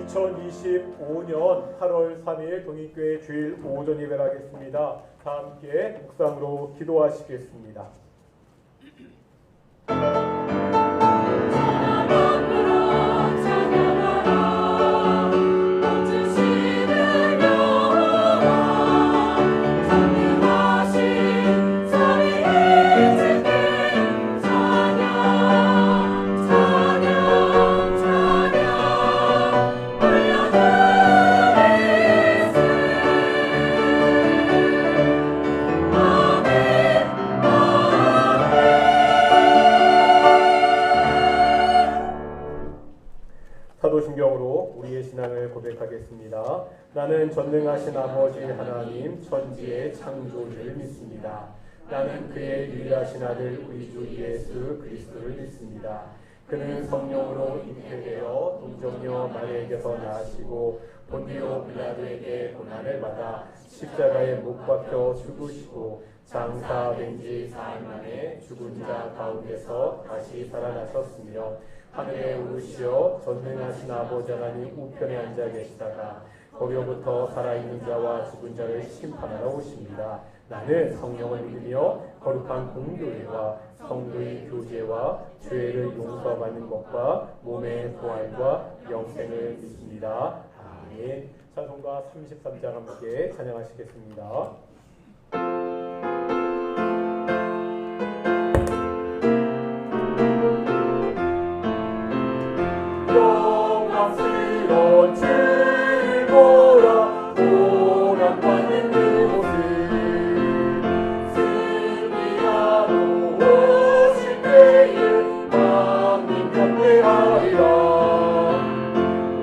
2025년 8월 3일 동익교회 주일 오전 예배를 하겠습니다. 다 함께 묵상으로 기도하시겠습니다. 사도신경으로 우리의 신앙을 고백하겠습니다. 나는 전능하신 아버지 하나님 천지의 창조주를 믿습니다. 나는 그의 유일하신 아들 우리 주 예수 그리스도를 믿습니다. 그는 성령으로 잉태되어 동정녀 마리아에게서 나시고 본디오 빌라도에게 고난을 받아 십자가에 못 박혀 죽으시고 장사된 지 4일 만에 죽은 자 가운데서 다시 살아나셨으며 하늘에 오르시어 전능하신 아버지 하나님 우편에 앉아 계시다가 거기로부터 살아있는 자와 죽은 자를 심판하러 오십니다. 나는 성령을 믿으며 거룩한 공교회와 성도의 교제와 죄를 용서받는 것과 몸의 부활과 영생을 믿습니다. 아멘. 찬송가 33장 함께 찬양하시겠습니다. 영광스러운 주를 보라 보람받는 그곳을 승리하러 오실 때에 만민 경배하리라.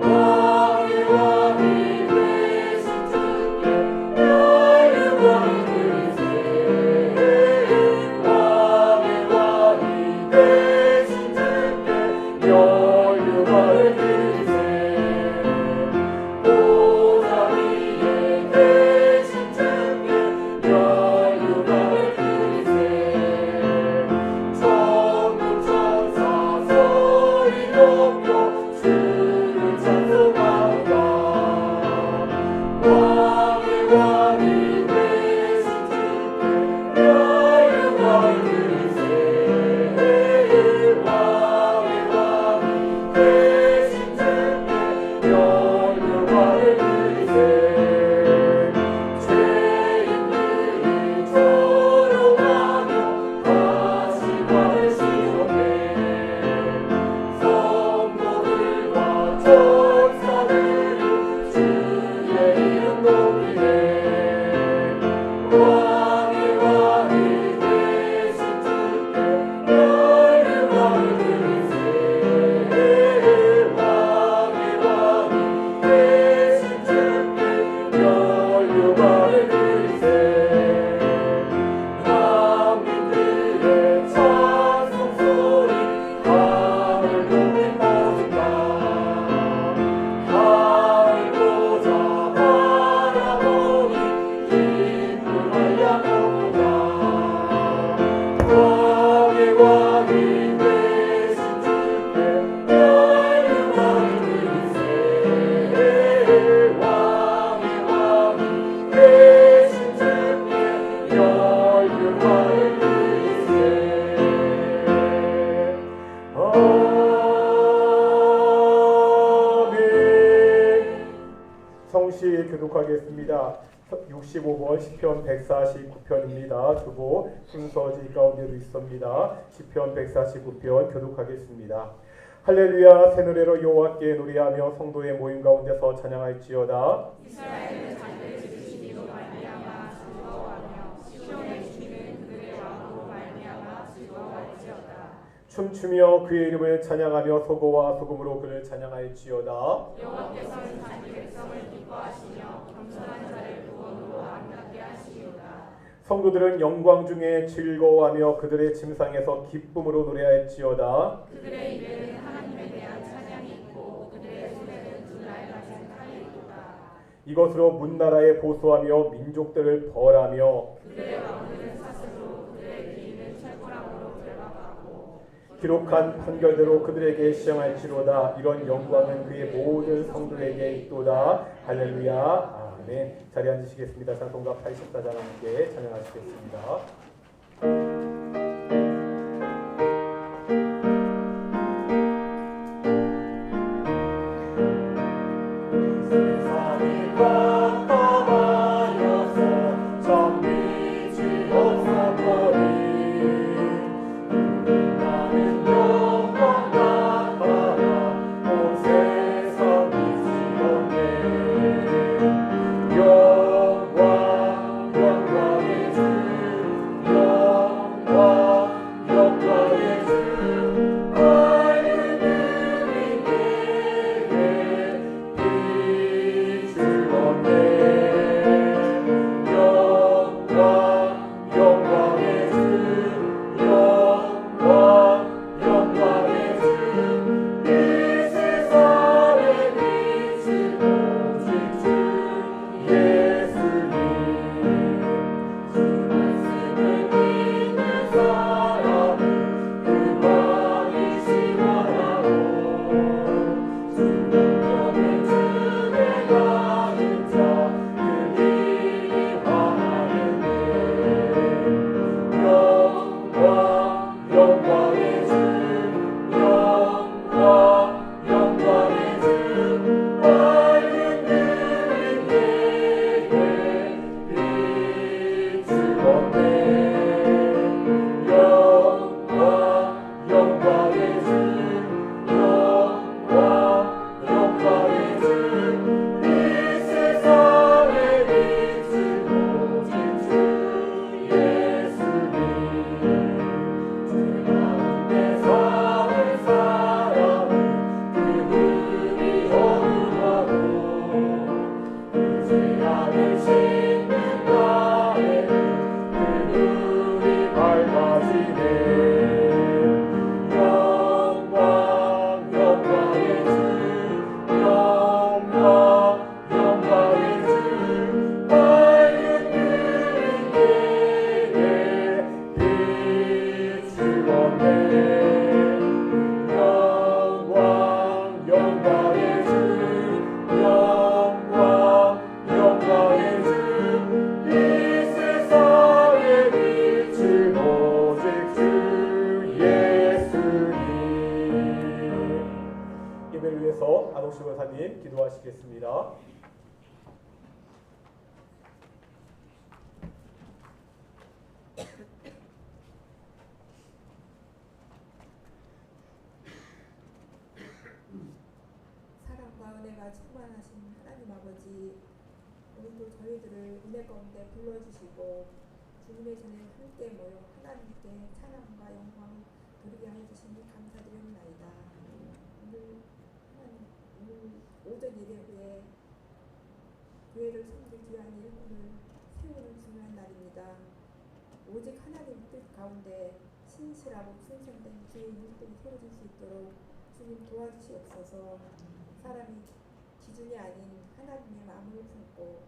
왕의 왕이 되신 주께 영광을 드리세. 왕의 왕이 되신 주께 영광을 드리세. 교독하겠습니다. 65번 시편 149편입니다. 두고 순서지 가운데도 있습니다. 시편 149편 교독하겠습니다. 할렐루야 새 노래로 여호와께 노래하며 성도의 모임 가운데서 찬양할지어다. 이스라엘은 자기를 지으시기로 말미암아 즐거워하며 시온의 주님은 그들의 왕으로 말미암아 즐거워할지어다. 춤추며 그의 이름을 찬양하며 소고와 소금으로 그를 찬양할지어다. 여호와께서는 자기 백성을 기뻐하시며 겸손한 자를 구원으로 아름답게 하시리로다. 성도들은 영광 중에 즐거워하며 그들의 침상에서 기쁨으로 노래할지어다. 그들의 입에는 하나님에 대한 찬양이 있고 그들의 손에는 불날 같은 칼이 있도다. 이것으로 문나라에 보수하며 민족들을 벌하며 그들의 왕들은 사슬로 그들의 귀인은 철거랑으로 들어가고 기록한 판결대로 그들에게 시행할지로다. 이런 영광은 그의 모든 성도에게 있도다. 할렐루야. 아멘. 자리에 앉으시겠습니다. 찬송가 84장 함께 찬양하시겠습니다. 기도하시겠습니다. 사랑과 은혜가 충만하신 하나님 아버지, 오늘도 저희들을 은혜 가운데 불러주시고 주님의 전에 함께 모여 하나님께 찬양과 영광을 돌리게 하여 주시니 감사드립니다. 오늘 오전 예배후에 교회를 섬길 귀한 일꾼을 세우는 중요한 날입니다. 오직 하나님 뜻 가운데 신실하고 충성된 주의 일꾼이 세워질 수 있도록 주님 도와주시옵소서. 사람이 기준이 아닌 하나님의 마음을 품고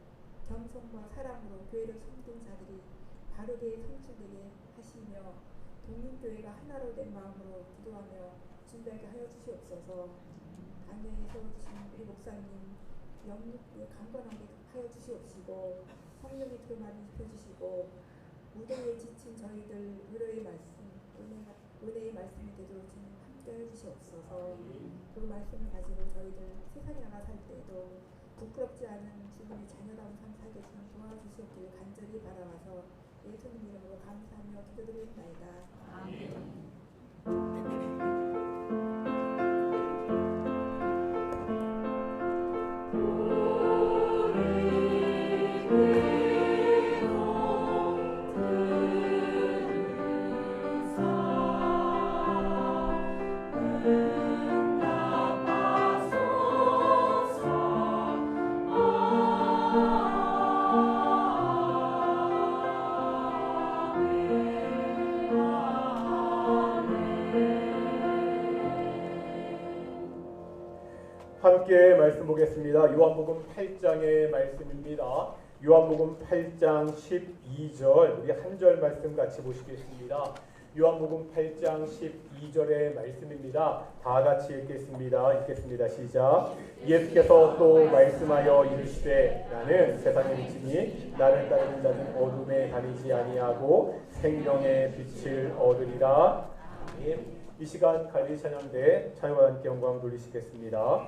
겸손과 사랑으로 교회를 섬긴 자들이 바르게 성취되게 하시며 독립교회가 하나로 된 마음으로 기도하며 준비하게 하여 주시옵소서. 단회에 세워주신 우리 목사님 영육에 강건하게 하여 주시옵시고 성령의 드러나게 입혀주시고 무대에 지친 저희들 위로의 말씀, 은혜의 말씀이 되도록 주님 함께 해주시옵소서. 그 말씀을 가지고 저희들 세상에 나가 살 때도 부끄럽지 않은 주님의 자녀다운 삶 살게 주님 도와주시옵기를 간절히 바라와서 예수님 이름으로 감사하며 기도드립니다. 아멘. 함께 말씀 보겠습니다. 요한복음 8장의 말씀입니다. 요한복음 8장 12절 우리 한 절 말씀 같이 보시겠습니다. 요한복음 8장 12절의 말씀입니다. 다 같이 읽겠습니다. 시작. 예수께서 또 말씀하여 이르시되 나는 세상의 빛이니 나를 따르는 자는 어둠에 다니지 아니하고 생명의 빛을 얻으리라. 아멘. 이 시간 갈릴리 찬양대 찬양과 함께 영광 돌리시겠습니다.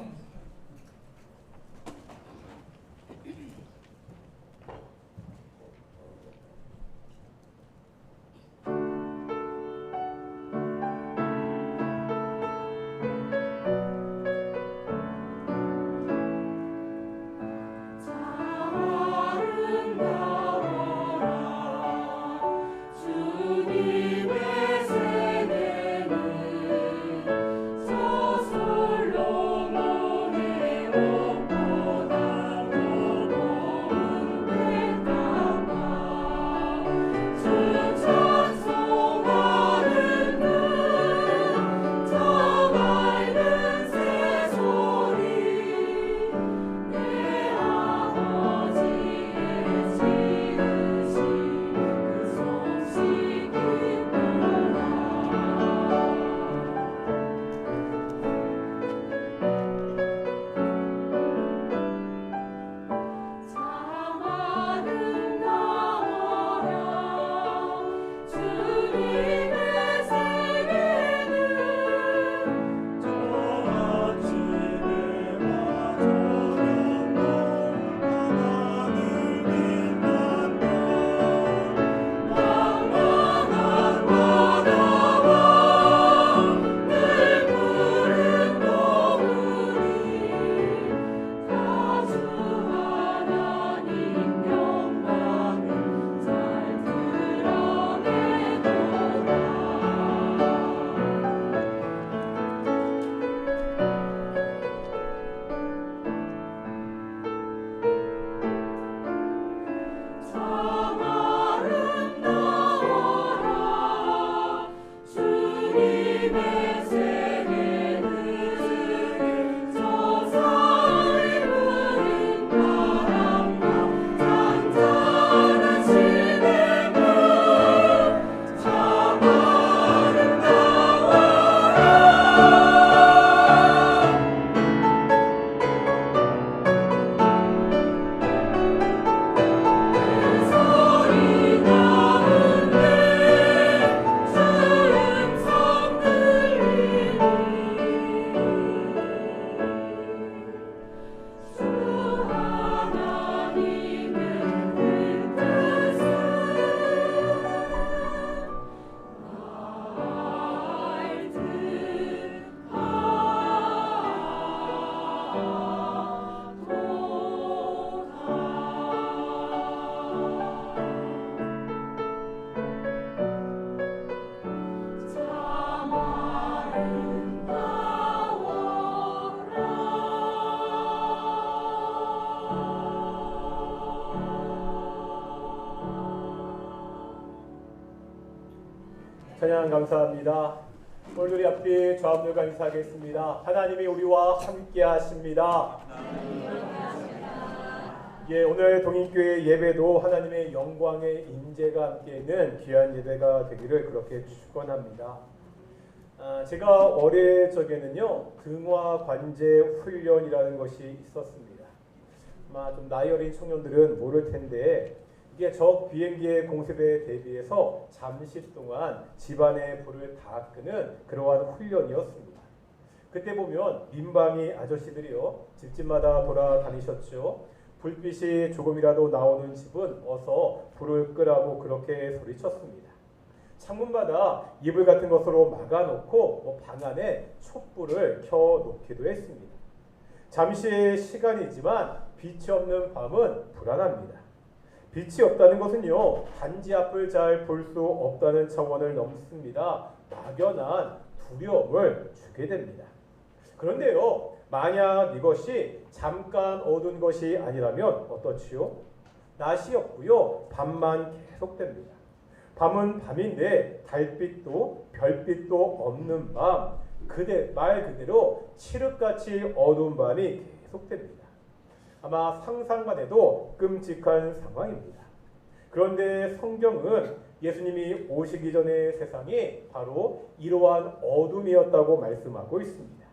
찬양 감사합니다. 오늘 우리 앞에 좌우들과 인사하겠습니다. 하나님이 우리와 함께 하십니다. 예, 오늘 동인교회 예배도 하나님의 영광의 임재가 함께 있는 귀한 예배가 되기를 그렇게 축원합니다. 제가 어릴 적에는요 등화 관제 훈련이라는 것이 있었습니다. 아마 좀 나이 어린 청년들은 모를 텐데 이게 적 비행기의 공습에 대비해서 잠시 동안 집안의 불을 다 끄는 그러한 훈련이었습니다. 그때 보면 민방위 아저씨들이요 집집마다 돌아다니셨죠. 불빛이 조금이라도 나오는 집은 어서 불을 끄라고 그렇게 소리쳤습니다. 창문마다 이불 같은 것으로 막아놓고 방 안에 촛불을 켜놓기도 했습니다. 잠시의 시간이지만 빛이 없는 밤은 불안합니다. 빛이 없다는 것은요 단지 앞을 잘 볼 수 없다는 차원을 넘습니다. 막연한 두려움을 주게 됩니다. 그런데요 만약 이것이 잠깐 어두운 것이 아니라면 어떻지요? 낮이었고요 밤만 계속됩니다. 밤은 밤인데 달빛도 별빛도 없는 밤, 말 그대로 칠흑같이 어두운 밤이 계속됩니다. 아마 상상만 해도 끔찍한 상황입니다. 그런데 성경은 예수님이 오시기 전의 세상이 바로 이러한 어둠이었다고 말씀하고 있습니다.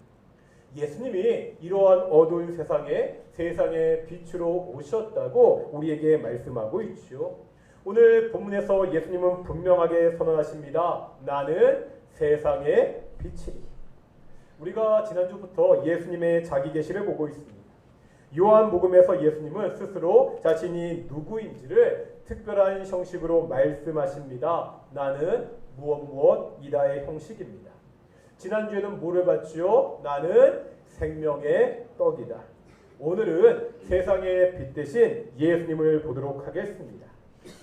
예수님이 이러한 어두운 세상의 빛으로 오셨다고 우리에게 말씀하고 있죠. 오늘 본문에서 예수님은 분명하게 선언하십니다. 나는 세상의 빛이니. 우리가 지난주부터 예수님의 자기 계시를 보고 있습니다. 요한복음에서 예수님은 스스로 자신이 누구인지를 특별한 형식으로 말씀하십니다. 나는 무엇이다의 형식입니다. 지난주에는 뭐를 봤죠? 나는 생명의 떡이다. 오늘은 세상의 빛 대신 예수님을 보도록 하겠습니다.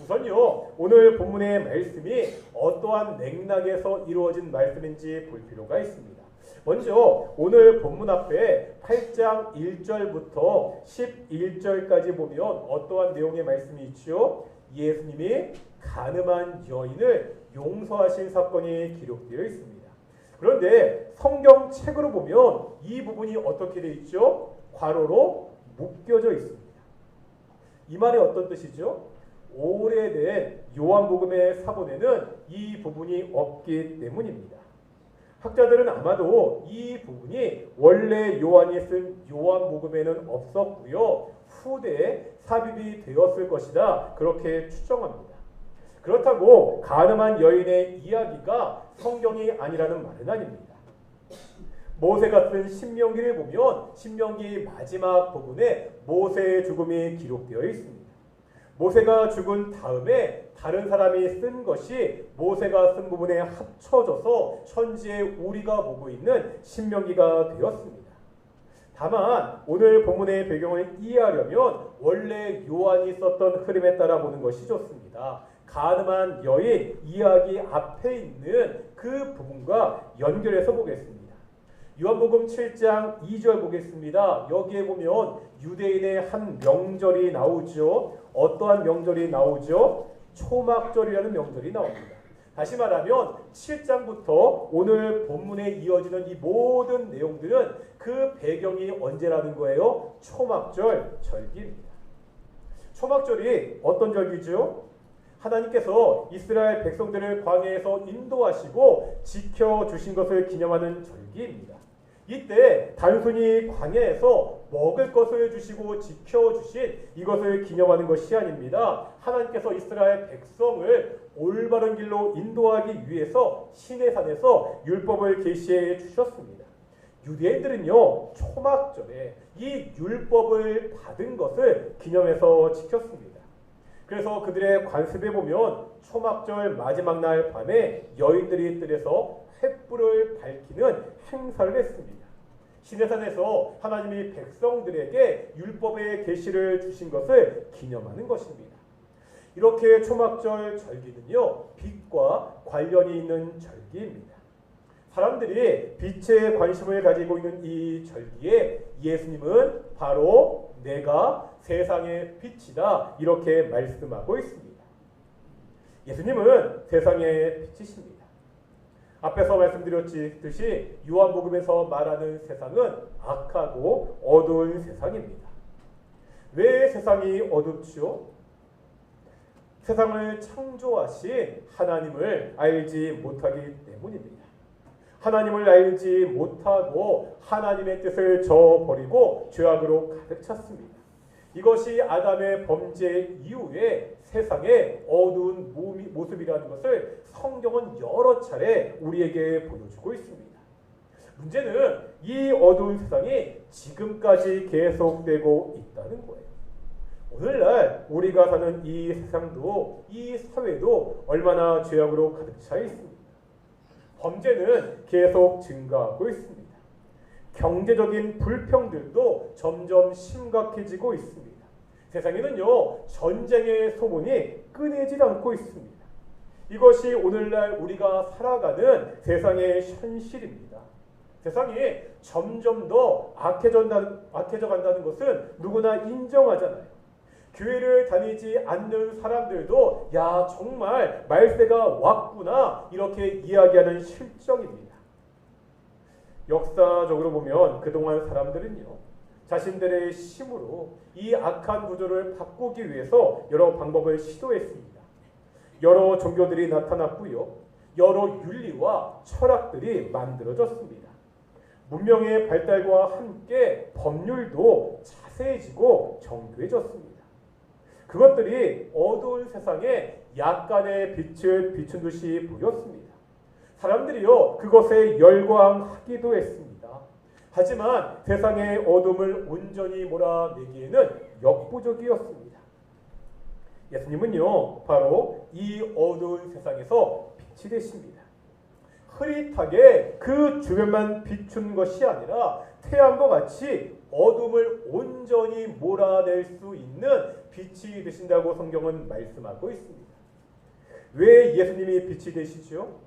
우선요, 오늘 본문의 말씀이 어떠한 맥락에서 이루어진 말씀인지 볼 필요가 있습니다. 먼저 오늘 본문 앞에 8장 1절부터 11절까지 보면 어떠한 내용의 말씀이 있죠? 예수님이 가늠한 여인을 용서하신 사건이 기록되어 있습니다. 그런데 성경책으로 보면 이 부분이 어떻게 되어 있죠? 괄호로 묶여져 있습니다. 이 말이 어떤 뜻이죠? 오래된 요한복음의 사본에는 이 부분이 없기 때문입니다. 학자들은 아마도 이 부분이 원래 요한이 쓴 요한복음에는 없었고요. 후대에 삽입이 되었을 것이다. 그렇게 추정합니다. 그렇다고 가늠한 여인의 이야기가 성경이 아니라는 말은 아닙니다. 모세가 쓴 신명기를 보면 신명기 마지막 부분에 모세의 죽음이 기록되어 있습니다. 모세가 죽은 다음에 다른 사람이 쓴 것이 모세가 쓴 부분에 합쳐져서 현재 우리가 보고 있는 신명기가 되었습니다. 다만 오늘 본문의 배경을 이해하려면 원래 요한이 썼던 흐름에 따라 보는 것이 좋습니다. 가늠한 여인 이야기 앞에 있는 그 부분과 연결해서 보겠습니다. 요한복음 7장 2절 보겠습니다. 여기에 보면 유대인의 한 명절이 나오죠. 어떠한 명절이 나오죠? 초막절이라는 명절이 나옵니다. 다시 말하면 7장부터 오늘 본문에 이어지는 이 모든 내용들은 그 배경이 언제라는 거예요? 초막절 절기입니다. 초막절이 어떤 절기죠? 하나님께서 이스라엘 백성들을 광야에서 인도하시고 지켜주신 것을 기념하는 절기입니다. 이때 단순히 광야에서 먹을 것을 주시고 지켜주신 이것을 기념하는 것이 아닙니다. 하나님께서 이스라엘 백성을 올바른 길로 인도하기 위해서 시내산에서 율법을 계시해 주셨습니다. 유대인들은요, 초막절에 이 율법을 받은 것을 기념해서 지켰습니다. 그래서 그들의 관습에 보면 초막절 마지막 날 밤에 여인들이 뜰에서 횃불을 밝히는 행사를 했습니다. 시내산에서 하나님이 백성들에게 율법의 계시를 주신 것을 기념하는 것입니다. 이렇게 초막절 절기는요, 빛과 관련이 있는 절기입니다. 사람들이 빛에 관심을 가지고 있는 이 절기에 예수님은 바로 내가 세상의 빛이다 이렇게 말씀하고 있습니다. 예수님은 세상의 빛이십니다. 앞에서 말씀드렸듯이 요한복음에서 말하는 세상은 악하고 어두운 세상입니다. 왜 세상이 어둡죠? 세상을 창조하신 하나님을 알지 못하기 때문입니다. 하나님을 알지 못하고 하나님의 뜻을 저버리고 죄악으로 가득 찼습니다. 이것이 아담의 범죄 이후에 세상의 어두운 모습이라는 것을 성경은 여러 차례 우리에게 보여주고 있습니다. 문제는 이 어두운 세상이 지금까지 계속되고 있다는 거예요. 오늘날 우리가 사는 이 세상도 이 사회도 얼마나 죄악으로 가득 차 있습니다. 범죄는 계속 증가하고 있습니다. 경제적인 불평들도 점점 심각해지고 있습니다. 세상에는요, 전쟁의 소문이 끊이질 않고 있습니다. 이것이 오늘날 우리가 살아가는 세상의 현실입니다. 세상이 점점 더 악해져 간다는 것은 누구나 인정하잖아요. 교회를 다니지 않는 사람들도 야, 정말 말세가 왔구나 이렇게 이야기하는 실정입니다. 역사적으로 보면 그동안 사람들은요, 자신들의 힘으로 이 악한 구조를 바꾸기 위해서 여러 방법을 시도했습니다. 여러 종교들이 나타났고요. 여러 윤리와 철학들이 만들어졌습니다. 문명의 발달과 함께 법률도 자세해지고 정교해졌습니다. 그것들이 어두운 세상에 약간의 빛을 비춘 듯이 보였습니다. 사람들이요 그것에 열광하기도 했습니다. 하지만 세상의 어둠을 온전히 몰아내기에는 역부족이었습니다. 예수님은요 바로 이 어두운 세상에서 빛이 되십니다. 흐릿하게 그 주변만 비춘 것이 아니라 태양과 같이 어둠을 온전히 몰아낼 수 있는 빛이 되신다고 성경은 말씀하고 있습니다. 왜 예수님이 빛이 되시죠?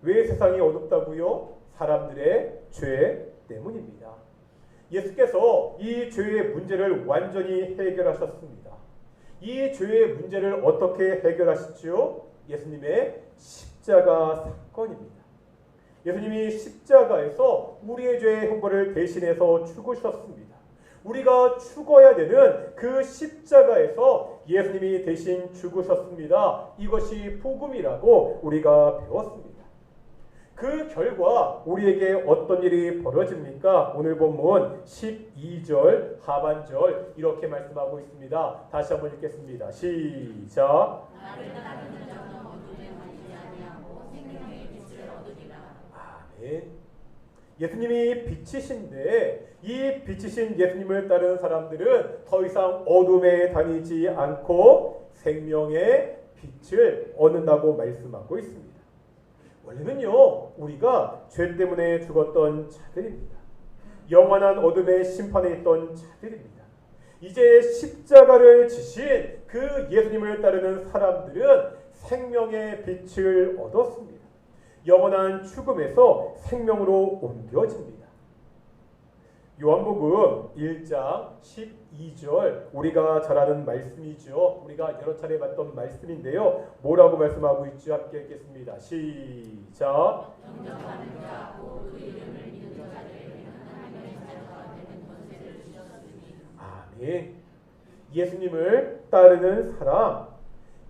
왜 세상이 어둡다고요? 사람들의 죄 때문입니다. 예수께서 이 죄의 문제를 완전히 해결하셨습니다. 이 죄의 문제를 어떻게 해결하시죠? 예수님의 십자가 사건입니다. 예수님이 십자가에서 우리의 죄의 형벌을 대신해서 죽으셨습니다. 우리가 죽어야 되는 그 십자가에서 예수님이 대신 죽으셨습니다. 이것이 복음이라고 우리가 배웠습니다. 그 결과 우리에게 어떤 일이 벌어집니까? 오늘 본문 12절 하반절 이렇게 말씀하고 있습니다. 다시 한번 읽겠습니다. 시작. 아멘. 예수님이 빛이신데 이 빛이신 예수님을 따르는 사람들은 더 이상 어둠에 다니지 않고 생명의 빛을 얻는다고 말씀하고 있습니다. 원래는요 우리가 죄 때문에 죽었던 자들입니다. 영원한 어둠의 심판에 있던 자들입니다. 이제 십자가를 지신 그 예수님을 따르는 사람들은 생명의 빛을 얻었습니다. 영원한 죽음에서 생명으로 옮겨집니다. 요한복음 1장 12절 우리가 잘 아는 말씀이죠. 우리가 여러 차례 봤던 말씀인데요. 뭐라고 말씀하고 있죠? 함께 읽겠습니다. 시작. 영접하는 자, 곧 그 이름을 믿는 자들에게는 하나님의 자녀가 되는 권세를 주셨으니. 아멘. 예수님을 따르는 사람,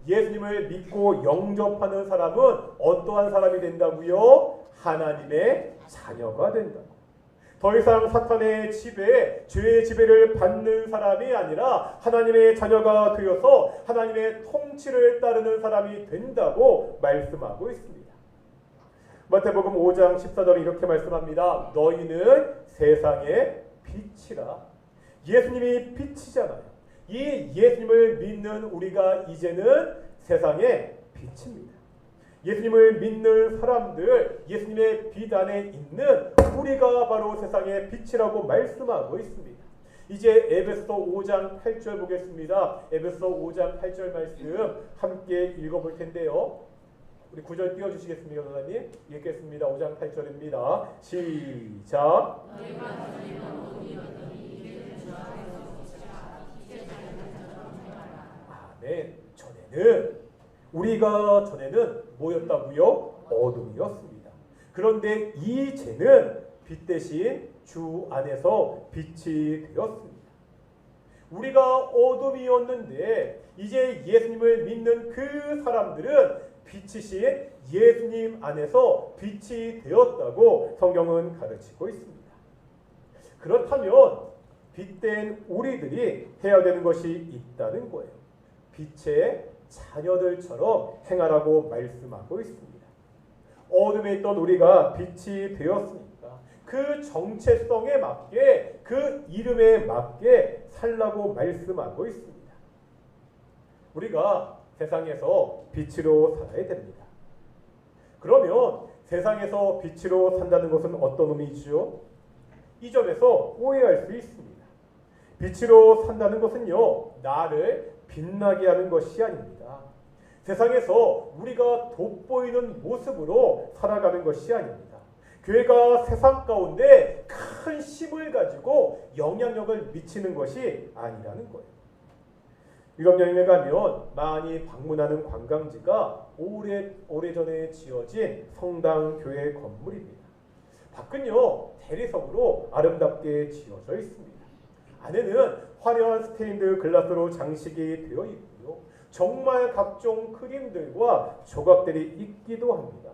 예수님을 믿고 영접하는 사람은 어떠한 사람이 된다고요? 하나님의 자녀가 된다고. 더 이상 사탄의 지배, 죄의 지배를 받는 사람이 아니라 하나님의 자녀가 되어서 하나님의 통치를 따르는 사람이 된다고 말씀하고 있습니다. 마태복음 5장 14절에 이렇게 말씀합니다. 너희는 세상의 빛이라. 예수님이 빛이잖아요. 이 예수님을 믿는 우리가 이제는 세상의 빛입니다. 예수님을 믿는 사람들, 예수님의 빛 안에 있는 우리가 바로 세상의 빛이라고 말씀하고 있습니다. 이제 에베소서 5장 8절 보겠습니다. 에베소서 5장 8절 말씀 함께 읽어볼 텐데요. 우리 9절 띄워주시겠습니까, 선생님? 읽겠습니다. 5장 8절입니다. 시작. 아멘. 우리가 전에는 뭐였다고요? 어둠이었습니다. 그런데 이제는 빛 대신 주 안에서 빛이 되었습니다. 우리가 어둠이었는데 이제 예수님을 믿는 그 사람들은 빛이신 예수님 안에서 빛이 되었다고 성경은 가르치고 있습니다. 그렇다면 빛된 우리들이 해야 되는 것이 있다는 거예요. 빛의 자녀들처럼 행하라고 말씀하고 있습니다. 어둠에 있던 우리가 빛이 되었으니까 그 정체성에 맞게 그 이름에 맞게 살라고 말씀하고 있습니다. 우리가 세상에서 빛으로 살아야 됩니다. 그러면 세상에서 빛으로 산다는 것은 어떤 의미죠? 이 점에서 오해할 수 있습니다. 빛으로 산다는 것은요, 나를 빛나게 하는 것이 아닙니다. 세상에서 우리가 돋보이는 모습으로 살아가는 것이 아닙니다. 교회가 세상 가운데 큰 힘을 가지고 영향력을 미치는 것이 아니라는 거예요. 유럽 여행에 가면 많이 방문하는 관광지가 오래전에 지어진 성당 교회 건물입니다. 밖은요 대리석으로 아름답게 지어져 있습니다. 안에는 화려한 스테인드 글라스로 장식이 되어 있고요. 정말 각종 그림들과 조각들이 있기도 합니다.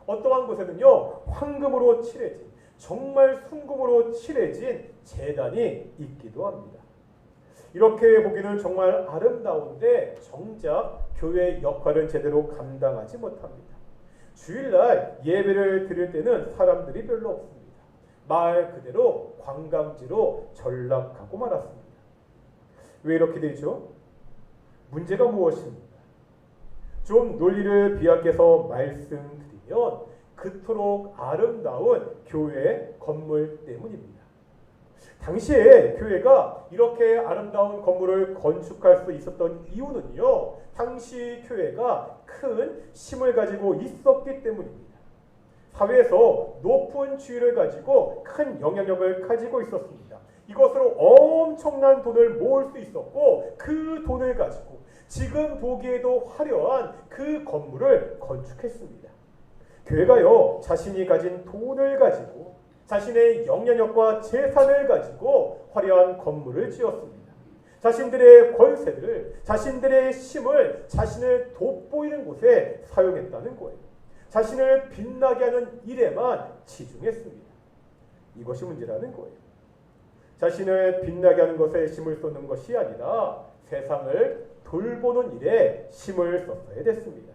어떠한 곳에는요 황금으로 칠해진, 정말 순금으로 칠해진 제단이 있기도 합니다. 이렇게 보기는 정말 아름다운데 정작 교회의 역할은 제대로 감당하지 못합니다. 주일날 예배를 드릴 때는 사람들이 별로 없습니다. 말 그대로 관광지로 전락하고 말았습니다. 왜 이렇게 되죠? 문제가 무엇입니까? 좀 논리를 비약해서 말씀드리면 그토록 아름다운 교회 건물 때문입니다. 당시에 교회가 이렇게 아름다운 건물을 건축할 수 있었던 이유는요, 당시 교회가 큰 힘을 가지고 있었기 때문입니다. 사회에서 높은 지위를 가지고 큰 영향력을 가지고 있었습니다. 이것으로 엄청난 돈을 모을 수 있었고 그 돈을 가지고 지금 보기에도 화려한 그 건물을 건축했습니다. 교회가요 자신이 가진 돈을 가지고 자신의 영향력과 재산을 가지고 화려한 건물을 지었습니다. 자신들의 권세를, 자신들의 힘을 자신을 돋보이는 곳에 사용했다는 거예요. 자신을 빛나게 하는 일에만 치중했습니다. 이것이 문제라는 거예요. 자신을 빛나게 하는 것에 힘을 쏟는 것이 아니라 세상을 돌보는 일에 힘을 썼어야 됐습니다.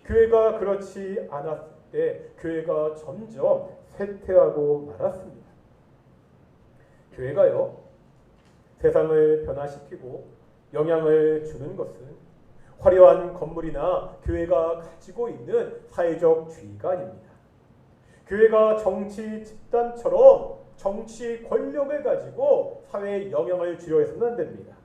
교회가 그렇지 않았을 때 교회가 점점 쇠퇴하고 말았습니다. 교회가요 세상을 변화시키고 영향을 주는 것은 화려한 건물이나 교회가 가지고 있는 사회적 지위가 아닙니다. 교회가 정치 집단처럼 정치 권력을 가지고 사회에 영향을 주려 해서는 안 됩니다.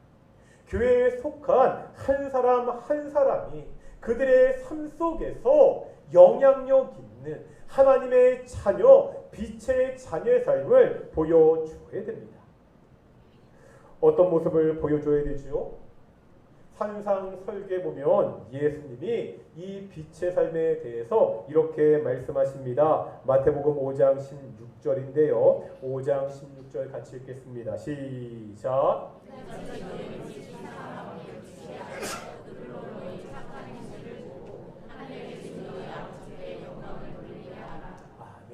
교회에 속한 한 사람 한 사람이 그들의 삶 속에서 영향력 있는 하나님의 자녀, 빛의 자녀의 삶을 보여줘야 됩니다. 어떤 모습을 보여줘야 되죠? 산상설교에 보면 예수님이 이 빛의 삶에 대해서 이렇게 말씀하십니다. 마태복음 5장 16절인데요. 5장 16절 같이 읽겠습니다. 시작.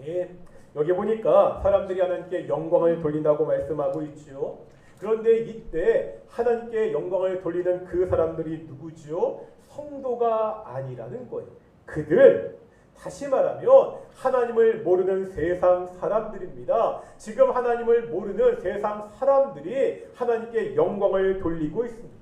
아멘. 여기 보니까 사람들이 하나님께 영광을 돌린다고 말씀하고 있죠. 그런데 이때 하나님께 영광을 돌리는 그 사람들이 누구죠? 성도가 아니라는 거예요. 그들, 다시 말하면 하나님을 모르는 세상 사람들입니다. 지금 하나님을 모르는 세상 사람들이 하나님께 영광을 돌리고 있습니다.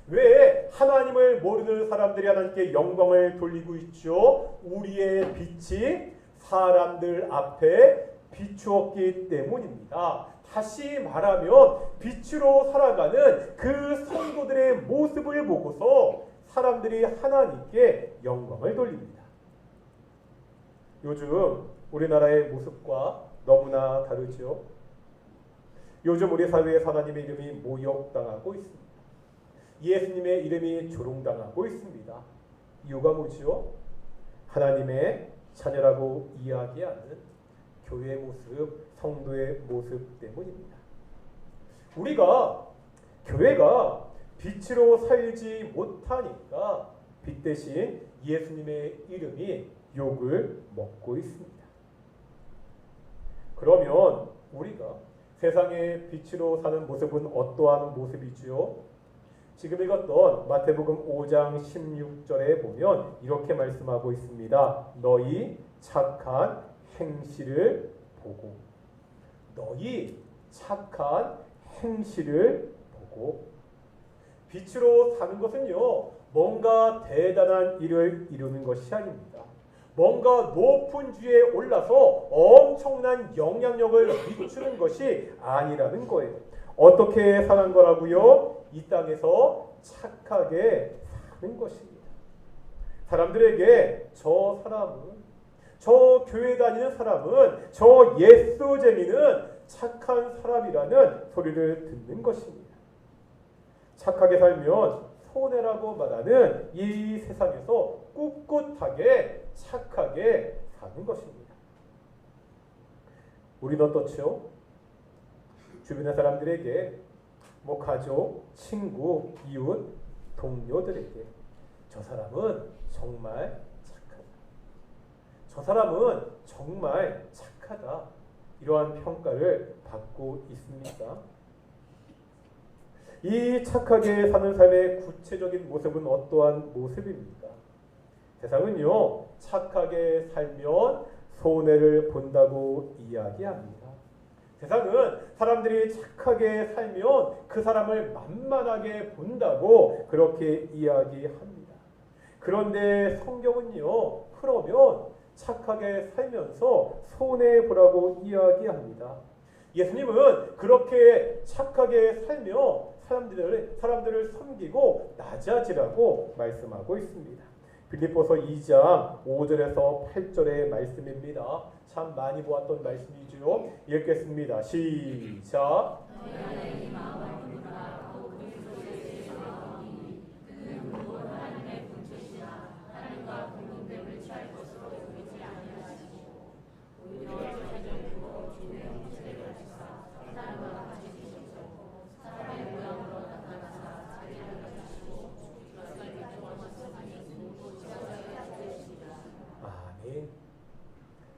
왜 하나님을 모르는 사람들이 하나님께 영광을 돌리고 있죠? 우리의 빛이 사람들 앞에 비추었기 때문입니다. 다시 말하면 빛으로 살아가는 그 성도들의 모습을 보고서 사람들이 하나님께 영광을 돌립니다. 요즘 우리나라의 모습과 너무나 다르죠. 요즘 우리 사회에 하나님의 이름이 모욕당하고 있습니다. 예수님의 이름이 조롱당하고 있습니다. 이유가 뭐죠? 하나님의 자녀라고 이야기하는 교회의 모습, 성도의 모습 때문입니다. 우리가 교회가 빛으로 살지 못하니까 빛 대신 예수님의 이름이 욕을 먹고 있습니다. 그러면 우리가 세상의 빛으로 사는 모습은 어떠한 모습이지요? 지금 읽었던 마태복음 5장 16절에 보면 이렇게 말씀하고 있습니다. 너희 착한 행실을 보고, 너희 착한 행실을 보고. 빛으로 사는 것은요 뭔가 대단한 일을 이루는 것이 아닙니다. 뭔가 높은 지위에 올라서 엄청난 영향력을 미치는 것이 아니라는 거예요. 어떻게 사는 거라고요? 이 땅에서 착하게 사는 것입니다. 사람들에게 저 사람은, 저 교회 다니는 사람은, 저 예수쟁이는 착한 사람이라는 소리를 듣는 것입니다. 착하게 살면 손해라고 말하는 이 세상에서 꿋꿋하게 착하게 사는 것입니다. 우리는 어떻죠? 주변의 사람들에게, 뭐 가족, 친구, 이웃, 동료들에게 저 사람은 정말 착하다. 저 사람은 정말 착하다. 이러한 평가를 받고 있습니까? 이 착하게 사는 삶의 구체적인 모습은 어떠한 모습입니까? 세상은요, 착하게 살면 손해를 본다고 이야기합니다. 세상은 사람들이 착하게 살면 그 사람을 만만하게 본다고 그렇게 이야기합니다. 그런데 성경은요, 그러면 착하게 살면서 손해보라고 이야기합니다. 예수님은 그렇게 착하게 살며 사람들을 섬기고 낮아지라고 말씀하고 있습니다. 빌립보서 2장 5절에서 8절의 말씀입니다. 참 많이 보았던 말씀이죠. 읽겠습니다. 시작.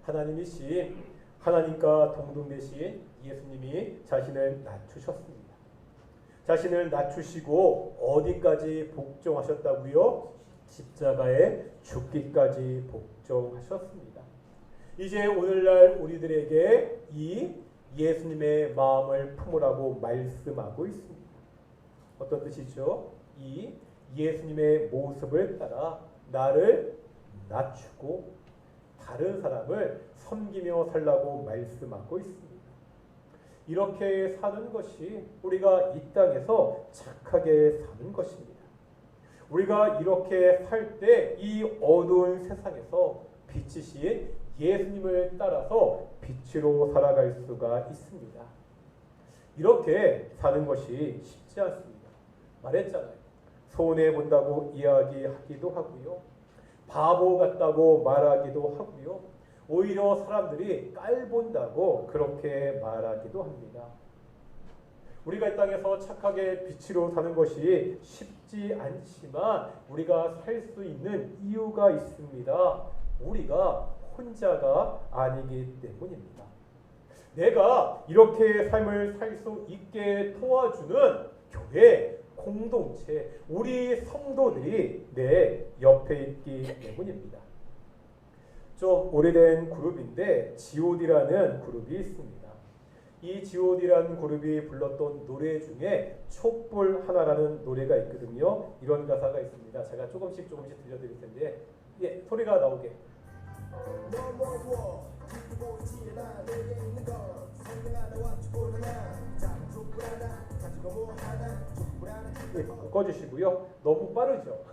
하나님이신, 하나님과 동등되신 예수님이 자신을 낮추셨습니다. 자신을 낮추시고 어디까지 복종하셨다고요? 십자가에 죽기까지 복종하셨습니다. 이제 오늘날 우리들에게 이 예수님의 마음을 품으라고 말씀하고 있습니다. 어떤 뜻이죠? 이 예수님의 모습을 따라 나를 낮추고 다른 사람을 섬기며 살라고 말씀하고 있습니다. 이렇게 사는 것이 우리가 이 땅에서 착하게 사는 것입니다. 우리가 이렇게 살 때 이 어두운 세상에서 빛이신 예수님을 따라서 빛으로 살아갈 수가 있습니다. 이렇게 사는 것이 쉽지 않습니다. 말했잖아요. 손해본다고 이야기하기도 하고요. 바보 같다고 말하기도 하고요. 오히려 사람들이 깔본다고 그렇게 말하기도 합니다. 우리가 이 땅에서 착하게 빛으로 사는 것이 쉽지 않지만 우리가 살 수 있는 이유가 있습니다. 우리가 혼자가 아니기 때문입니다. 내가 이렇게 삶을 살 수 있게 도와주는 교회, 공동체, 우리 성도들이 내 옆에 있기 때문입니다. 좀 오래된 그룹인데 G.O.D라는 그룹이 있습니다. 이 G.O.D라는 그룹이 불렀던 노래 중에 촛불 하나라는 노래가 있거든요. 이런 가사가 있습니다. 제가 조금씩 들려드릴 텐데, 예, 소리가 나오게. 꺼주시고요. 너무 빠르죠.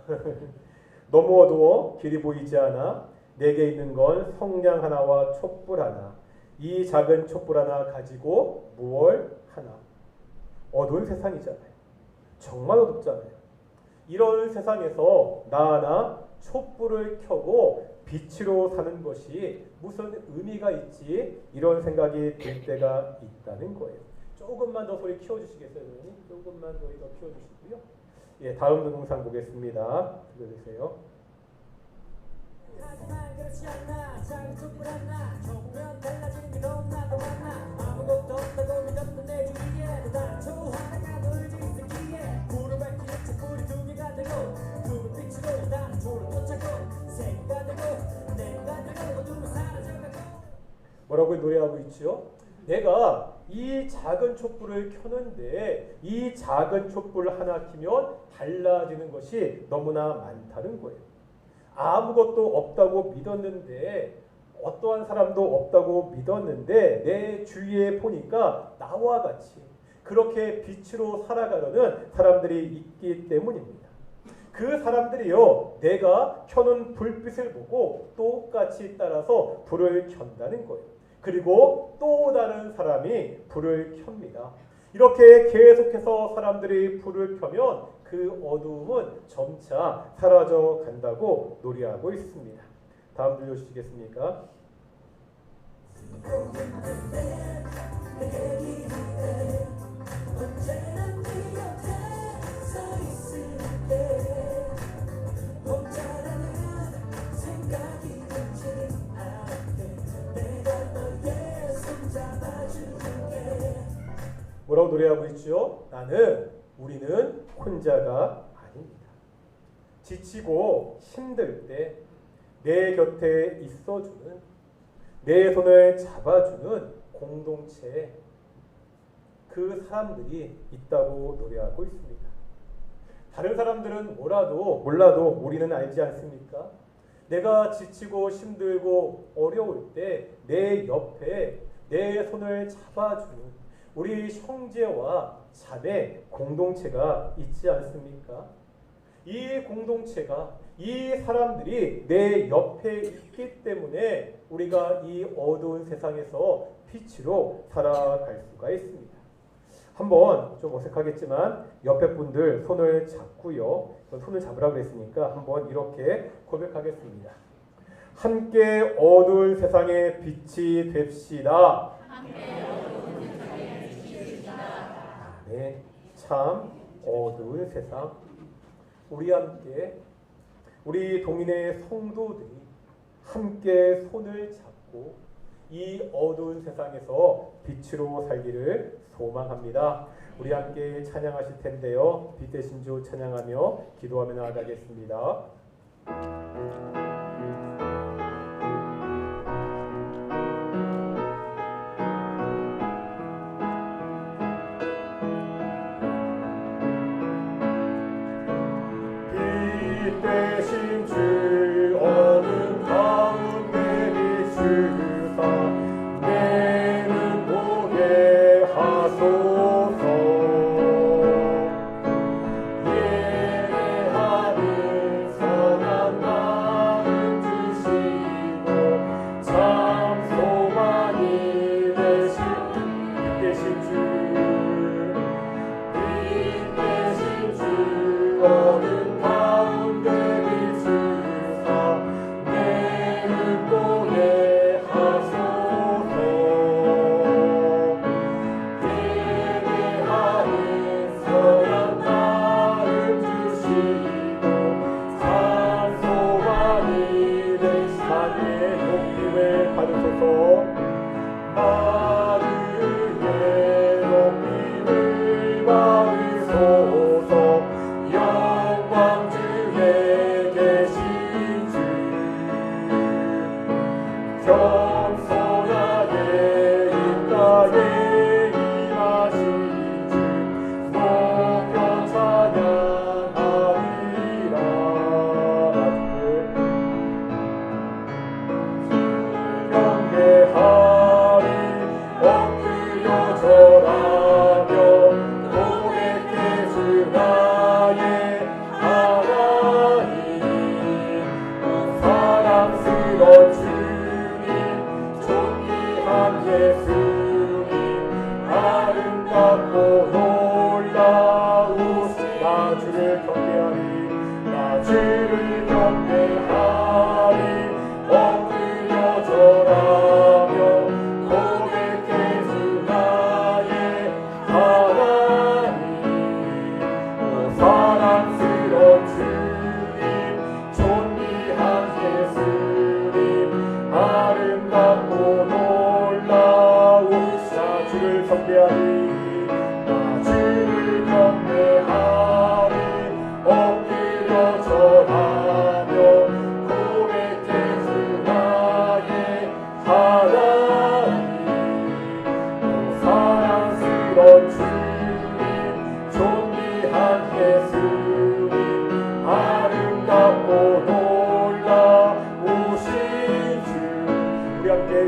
너무 어두워 길이 보이지 않아. 내게 있는 건 성냥 하나와 촛불 하나. 이 작은 촛불 하나 가지고 무얼 하나. 어두운 세상이잖아요. 정말 어둡잖아요. 이런 세상에서 나 하나 촛불을 켜고 빛으로 사는 것이 무슨 의미가 있지? 이런 생각이 들 때가 있다는 거예요. 조금만 더 소리 키워주시겠어요? 조금만 더 키워주시고요. 예, 다음 동영상 보겠습니다. 들려주세요. 하지만 그렇지 않나. 작은 촛불 하나 켜보면 달라지는 게 너무나 많아. 아무것도 없다고 믿었던 내 주위에 다른 초 하나가 놀지 있었기에 불을 밝히는 촛불이 두 개가 되고 그 빛으로 다른 초를 쫓아고 새가 되고 내가 되고 어둠은 사라져가고. 뭐라고 노래하고 있죠? 내가 이 작은 촛불을 켜는데 이 작은 촛불 하나 켜면 달라지는 것이 너무나 많다는 거예요. 아무것도 없다고 믿었는데, 어떠한 사람도 없다고 믿었는데 내 주위에 보니까 나와 같이 그렇게 빛으로 살아가려는 사람들이 있기 때문입니다. 그 사람들이요, 내가 켜는 불빛을 보고 똑같이 따라서 불을 켠다는 거예요. 그리고 또 다른 사람이 불을 켭니다. 이렇게 계속해서 사람들이 불을 켜면 그 어두움은 점차 사라져 간다고 노래하고 있습니다. 다음 들려주시겠습니까? 내게 기대 언제나 네 곁에 서 있을게 혼자라는 생각이 들지 않게 내가 너의 손 잡아줄게. 뭐라고 노래하고 있죠? 우리는 혼자가 아닙니다. 지치고 힘들 때 내 곁에 있어주는, 내 손을 잡아주는 공동체, 그 사람들이 있다고 노래하고 있습니다. 다른 사람들은 몰라도 우리는 알지 않습니까? 내가 지치고 힘들고 어려울 때 내 옆에 내 손을 잡아주는 우리 형제와 자매 공동체가 있지 않습니까? 이 공동체가, 이 사람들이 내 옆에 있기 때문에 우리가 이 어두운 세상에서 빛으로 살아갈 수가 있습니다. 한번 좀 어색하겠지만 옆에 분들 손을 잡고요. 손을 잡으라고 했으니까 한번 이렇게 고백하겠습니다. 함께 어두운 세상의 빛이 됩시다. 네, 참 어두운 세상. 우리 동인의 성도들이 함께 손을 잡고 이 어두운 세상에서 빛으로 살기를 소망합니다. 우리 함께 찬양하실 텐데요. 빛 대신 주 찬양하며 기도하며 나아가겠습니다. 빛 대신 주 어둠 가운데 비추사 내 눈 보게 하소서. 예배하는 선한 마음 주시고 참 소망이 되신 빛 대신 주, 빛 대신 주 어둠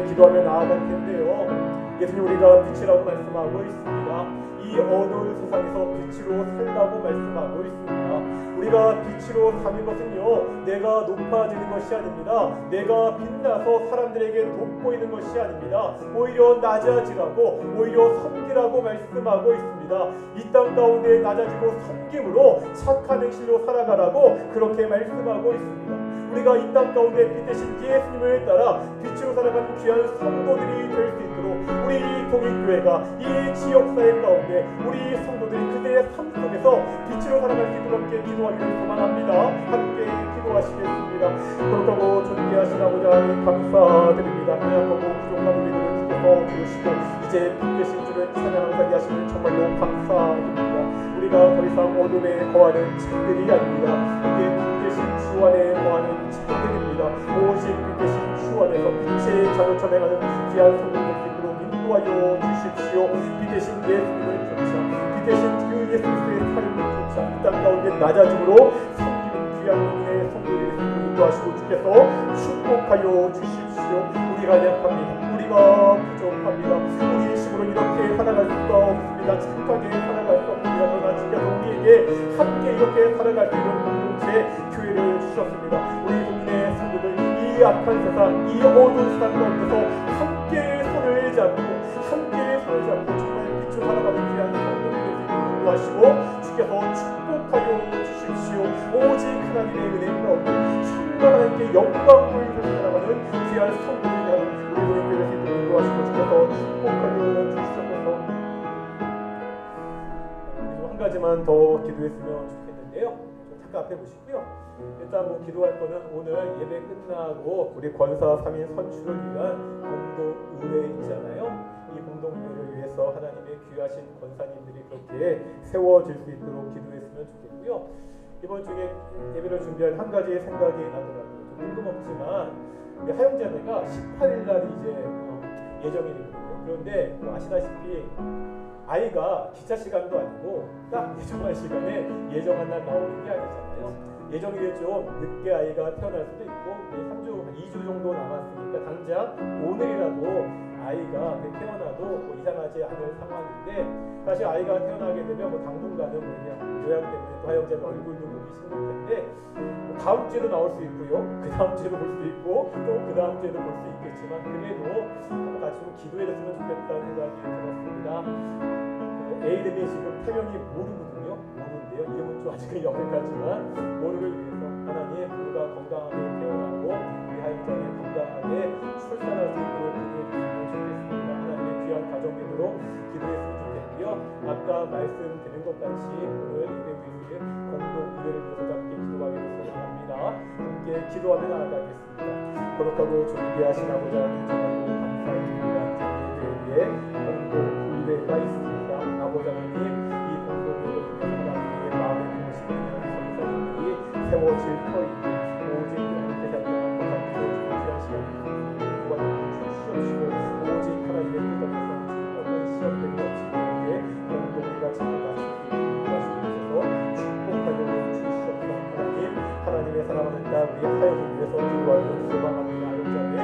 기도하며 나아갈 텐데요. 예수님, 우리가 빛이라고 말씀하고 있습니다. 이 어두운 세상에서 빛으로 살라고 말씀하고 있습니다. 우리가 빛으로 사는 것은요, 내가 높아지는 것이 아닙니다. 내가 빛나서 사람들에게 돋보이는 것이 아닙니다. 오히려 낮아지라고, 오히려 섬기라고 말씀하고 있습니다. 이 땅 가운데 낮아지고 섬김으로 착한 행실로 살아가라고 그렇게 말씀하고 있습니다. 우리가 이 땅 가운데 빛 대신 예수님을 따라 빛으로 살아가는 귀한 성도들이 될 수 있도록 우리 동익교회가 이 지역사회 가운데 우리 성도들이 그들의 삶 속에서 빛으로 살아갈 수 있도록 함께 기도하기를 소망합니다. 함께 기도하시겠습니다. 거룩하고 존귀하신 아버지 하나님 감사드립니다. 하나님하고 부족한 우리들을 주셔서 부르시고 이제 빛 대신 주를 찬양하게 하시는 정말로 감사드립니다. 우리가 더 이상 어둠에 거하는 자들이 아닙니다. 이제 빛 대신 주 안에 거하는 자들입니다. 오직 빛 대신 주 안에서 빛의 자녀처럼 행하는 귀한 성도들로 인도하여 주십시오. 빛 대신 예수님을 쫓아 빛 대신 그 예수 그리스도의 삶을 쫓아 이 땅 가운데 낮아짐으로 섬기는 귀한 우리의 성도들을 인도하시고 주께서 축복하여 주십시오. 우리가 약합니다. 우리가 부족합니다. 우리의 힘으로 이렇게 살아갈 수가 없습니다. 착하게 살아갈 수 없습니다. 그러나 주께서 우리에게 함께 이렇게 살아갈 수 있는 공동체 교회를 주셨습니다. 우리 국민의 성도들 이 악한 세상 이 어두운 세상 가운데서 함께 손을 잡고 정말 빛으로 살아가는 귀한 성도들을 인도하시고 주께서 축복하여 주십시오. 오직 하나님의 은혜 가운데 정말 하나님께 영광을 살아가는 귀한 성도들이 하는 우리 교회를 인도하시고 주께서 축복하여 주시옵소서. 한 가지만 더 기도했으면 좋겠는데요. 잠깐 앞에 보시고요. 일단 뭐 기도할 거는 오늘 예배 끝나고 우리 권사 3인 선출을 위한 공동의회 있잖아요. 이 공동의회를 위해서 하나님의 귀하신 권사님들이 그렇게 세워질 수 있도록 기도했으면 좋겠고요. 이번 주에 예배를 준비할 한 가지 생각이 나더라고요. 좀 뜬금없지만 하영자매가 18일 날 이제 예정이 있거든요. 그런데 아시다시피 아이가 기차 시간도 아니고 딱 예정한 시간에 예정한 날 나오는 게 아니잖아요. 예정일에 좀 늦게 아이가 태어날 수도 있고 2주 정도 남았으니까 당장 오늘이라도 아이가 태어나도 뭐 이상하지 않을 상황인데 사실 아이가 태어나게 되면 뭐 당분간은 그냥 요양 때문에 또 하영자매 얼굴도 보기 힘들 텐데 뭐 다음 주에도 나올 수 있고요. 그 다음 주에도 볼 수 있고 또 그 다음 주에도 볼 수 있겠지만 그래도 한번 같이 좀 기도해줬으면 좋겠다는 생각이 들었습니다. 애 이름이 지금 태명이 모르거든요. 모르인데요. 이름은 좀 아직은 역력하지만 모르를 위해서 하나님 모르가 건강하게 태어나고 우리 하영자매 건강하게 출산할 수 있도록 기도해주시면 좋겠습니다. 하나님의 귀한 가정되도록 기도했으면 좋겠고요. 아까 말씀드린 것 같이 오늘 예배위에 공동의회를 위해서 함께 기도하기를 소망합니다. 함께 기도하며 나아가겠습니다. 거룩하고 존귀하신 아버지 하나님 정말로 감사드립니다. 예배위에 공동의회가 있습니다. 아버지 하나님 이 공동의회를 통해서 하나님의 마음에 모시는 권사님들이 세워질 터이니 오직 하나님께서 향한 것과 기도해주는 귀한 시간을 도와주시고 주시옵시고 오직 하나님의 뜻대로 어떤 시험들이 없이 그렇게 공동의회가 참여할 수 있도록 도와주셔서 축복하여 주시옵소서. 하나님의 사랑하는 날 우리 하영을 위해서 기도하기를 소망합니다. 하영자매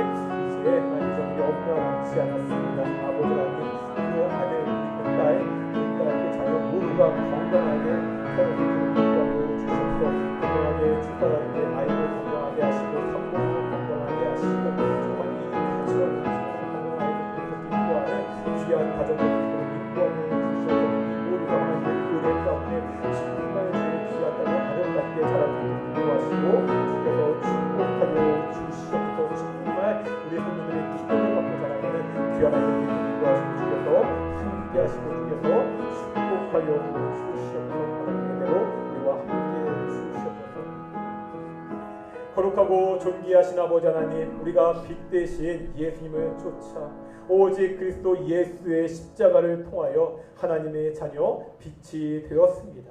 이제 정리 없나 남지 않았습니다. 아버지 하나님 그 아들 그 딸 그 자녀 모두가 건강하게 태어나기를 주셔서 건강하게 출산하는데 아이를 건강하게 하시고 산모도 건강하게 하시고 정말 이 가정을 건강하게 인도하는 귀한 가정을 인도하여 주셔서 모두가 하나님의 은혜 가운데 정말 주의 귀하다고 아름답게 자라기를 인도하시고 주께서 축복하여 주시옵소서. 정말 우리 성도들의 기도를 받고 자라가는 귀한 아이들을 인도하시고 주께서 함께하시고 주께서 축복하여 주시옵소서. 하나님의 대로 우리와 함께 주시옵소서. 거룩하고 존귀하신 아버지 하나님 우리가 빛 대신 예수님을 쫓아 오직 그리스도 예수의 십자가를 통하여 하나님의 자녀 빛이 되었습니다.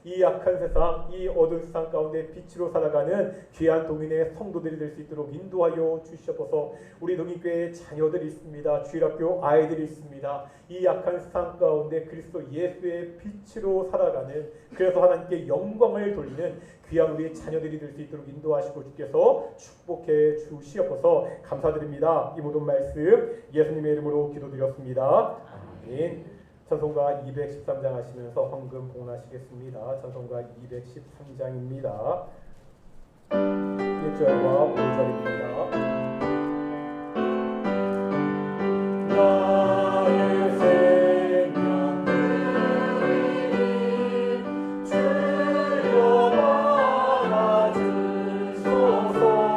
이 악한 세상, 이 어두운 세상 가운데 빛으로 살아가는 귀한 동인의 성도들이 될 수 있도록 인도하여 주시옵소서. 우리 동인교회에 자녀들이 있습니다. 주일학교 아이들이 있습니다. 이 악한 세상 가운데 그리스도 예수의 빛으로 살아가는 그래서 하나님께 영광을 돌리는 귀한 우리 자녀들이 될 수 있도록 인도하시고 주께서 축복해 주시옵소서. 감사드립니다. 이 모든 말씀 예수님의 이름으로 기도드렸습니다. 아멘. 찬송가 213장 하시면서 헌금 봉헌하시겠습니다. 찬송가 213장입니다. 1절과 5절입니다. 나의 생명 주여 받아주소서.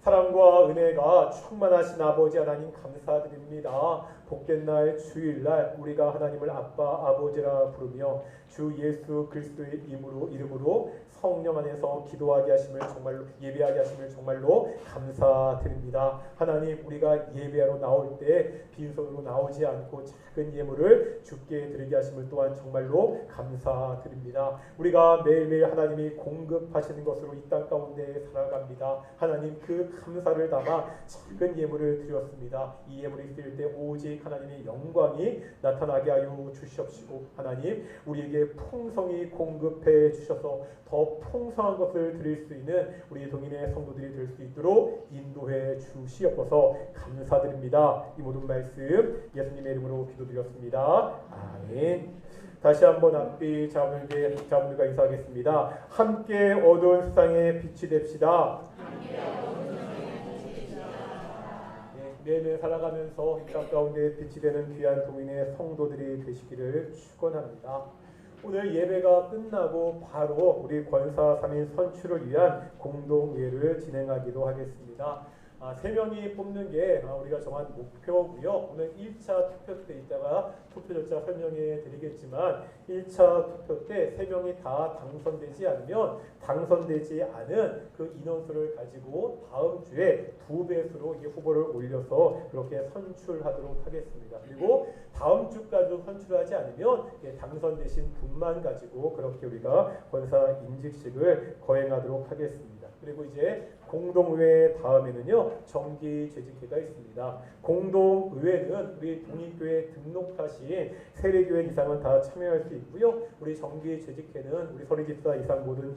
사랑과 은혜가 충만하신 아버지 하나님 감사드립니다. 복된 날 주일날 우리가 하나님을 아빠 아버지라 부르며 주 예수 그리스도의 이름으로 성령 안에서 기도하게 하심을 정말로 예배하게 하심을 정말로 감사드립니다. 하나님 우리가 예배하러 나올 때 빈손으로 나오지 않고 작은 예물을 주께 드리게 하심을 또한 정말로 감사드립니다. 우리가 매일매일 하나님이 공급하시는 것으로 이 땅 가운데 살아갑니다. 하나님 그 감사를 담아 작은 예물을 드렸습니다. 이 예물이 있을 때 오직 하나님의 영광이 나타나게 하여 주시옵시고 하나님 우리에게 풍성히 공급해 주셔서 더 풍성한 것을 드릴 수 있는 우리 동인의 성도들이 될 수 있도록 인도해 주시옵소서 감사드립니다. 이 모든 말씀 예수님의 이름으로 기도드렸습니다. 아멘. 다시 한번 앞뒤 자분들과 인사하겠습니다. 함께 어두운 세상의 빛이 됩시다. 매일 살아가면서 이 땅 가운데 빛이 되는 귀한 동인의 성도들이 되시기를 축원합니다. 오늘 예배가 끝나고 바로 우리 권사 3인 선출을 위한 공동회를 진행하기로 하겠습니다. 3명이 뽑는 게 우리가 정한 목표고요. 오늘 1차 투표 때 이따가 투표 절차 설명해 드리겠지만 1차 투표 때 3명이 다 당선되지 않으면 당선되지 않은 그 인원수를 가지고 다음 주에 2배수로 이 후보를 올려서 그렇게 선출하도록 하겠습니다. 그리고 다음 주까지도 선출하지 않으면 당선되신 분만 가지고 그렇게 우리가 권사 임직식을 거행하도록 하겠습니다. 그리고 이제 공동의회 다음에는요 정기 재직회가 있습니다. 공동의회는 우리 동인교회 등록하신 세례교회 이상은 다 참여할 수 있고요. 우리 정기 재직회는 우리 서리집사 이상 모든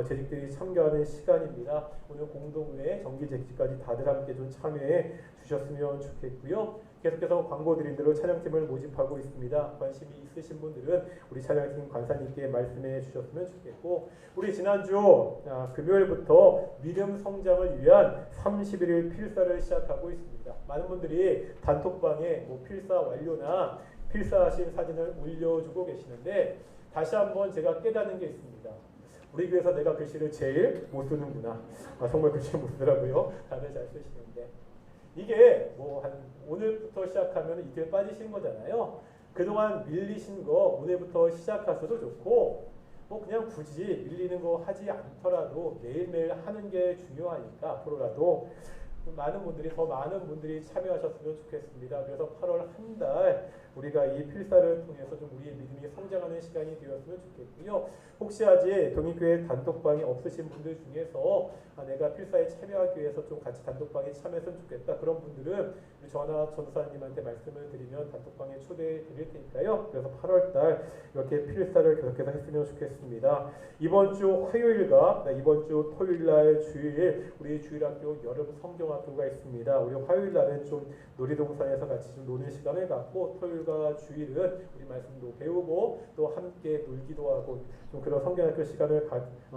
재직들이 참여하는 시간입니다. 오늘 공동의회 정기 재직까지 다들 함께 좀 참여해 주셨으면 좋겠고요. 계속해서 광고 드린 대로 찬양팀을 모집하고 있습니다. 관심이 있으신 분들은 우리 찬양팀 관사님께 말씀해 주셨으면 좋겠고 우리 지난주 금요일부터 믿음 성장을 위한 31일 필사를 시작하고 있습니다. 많은 분들이 단톡방에 필사 완료나 필사하신 사진을 올려주고 계시는데 다시 한번 제가 깨닫는 게 있습니다. 우리 교회에서 내가 글씨를 제일 못 쓰는구나. 정말 글씨 못 쓰더라고요. 다들 잘 쓰시는데 이게 한 오늘부터 시작하면 이틀 빠지시는 거잖아요. 그동안 밀리신 거 오늘부터 시작하셔도 좋고 그냥 굳이 밀리는 거 하지 않더라도 매일매일 하는 게 중요하니까 앞으로라도 많은 분들이 참여하셨으면 좋겠습니다. 그래서 8월 한 달 우리가 이 필사를 통해서 좀 우리의 믿음이 성장하는 시간이 되었으면 좋겠고요. 혹시 아직 동인교회 단톡방이 없으신 분들 중에서 내가 필사에 참여하기 위해서 좀 같이 단톡방에 참여했으면 좋겠다. 그런 분들은 저나 전도사님한테 말씀을 드리면 단톡방에 초대해 드릴 테니까요. 그래서 8월 달 이렇게 필사를 계속해서 했으면 좋겠습니다. 이번 주 화요일과 이번 주 토요일 날 주일 우리 주일학교 여름 성경학교가 있습니다. 우리 화요일 날은 좀 놀이동산에서 같이 좀 노는 시간을 갖고 토요일과 주일은 우리 말씀도 배우고 또 함께 놀기도 하고 좀 그런 성경학교 시간을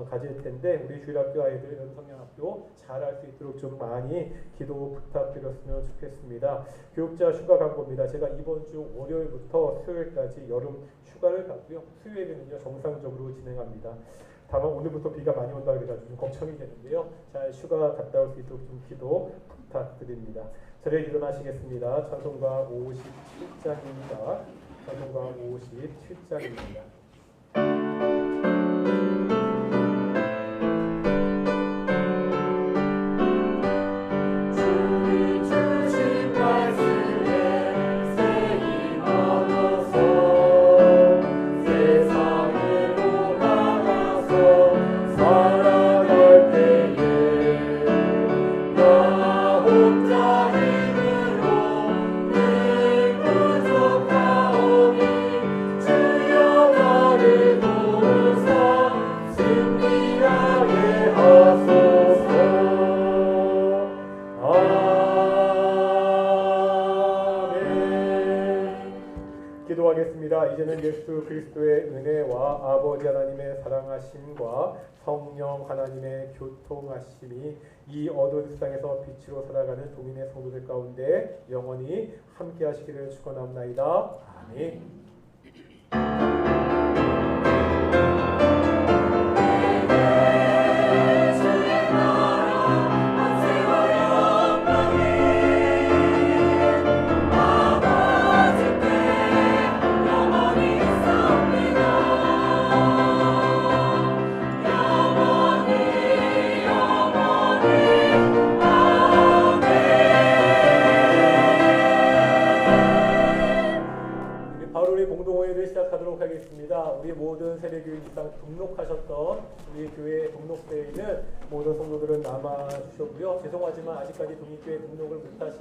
가질 텐데 우리 주일학교 아이들 여름 성경학교 잘할 수 있도록 좀 많이 기도 부탁드렸으면 좋겠습니다. 교육자 휴가 광고입니다. 제가 이번 주 월요일부터 수요일까지 여름 휴가를 갖고요. 수요일에는요 정상적으로 진행합니다. 다만 오늘부터 비가 많이 온다 그래가지고 좀 걱정이 되는데요. 잘 휴가 갔다 올 수 있도록 좀 기도 부탁드립니다. 자리에 일어나시겠습니다. 찬송가 57장입니다. 찬송가 57장입니다. 이제는 예수 그리스도의 은혜와 아버지 하나님의 사랑하심과 성령 하나님의 교통하심이 이 어두운 세상에서 빛으로 살아가는 도민의 성도들 가운데 영원히 함께 하시기를 축원합나이다. 아멘. 공동회의를 시작하도록 하겠습니다. 우리 모든 세례교인 이상 등록하셨던 우리 교회 등록대에 있는 모든 성도들은 남아주셨고요. 죄송하지만 아직까지 동익교회 등록을 못하신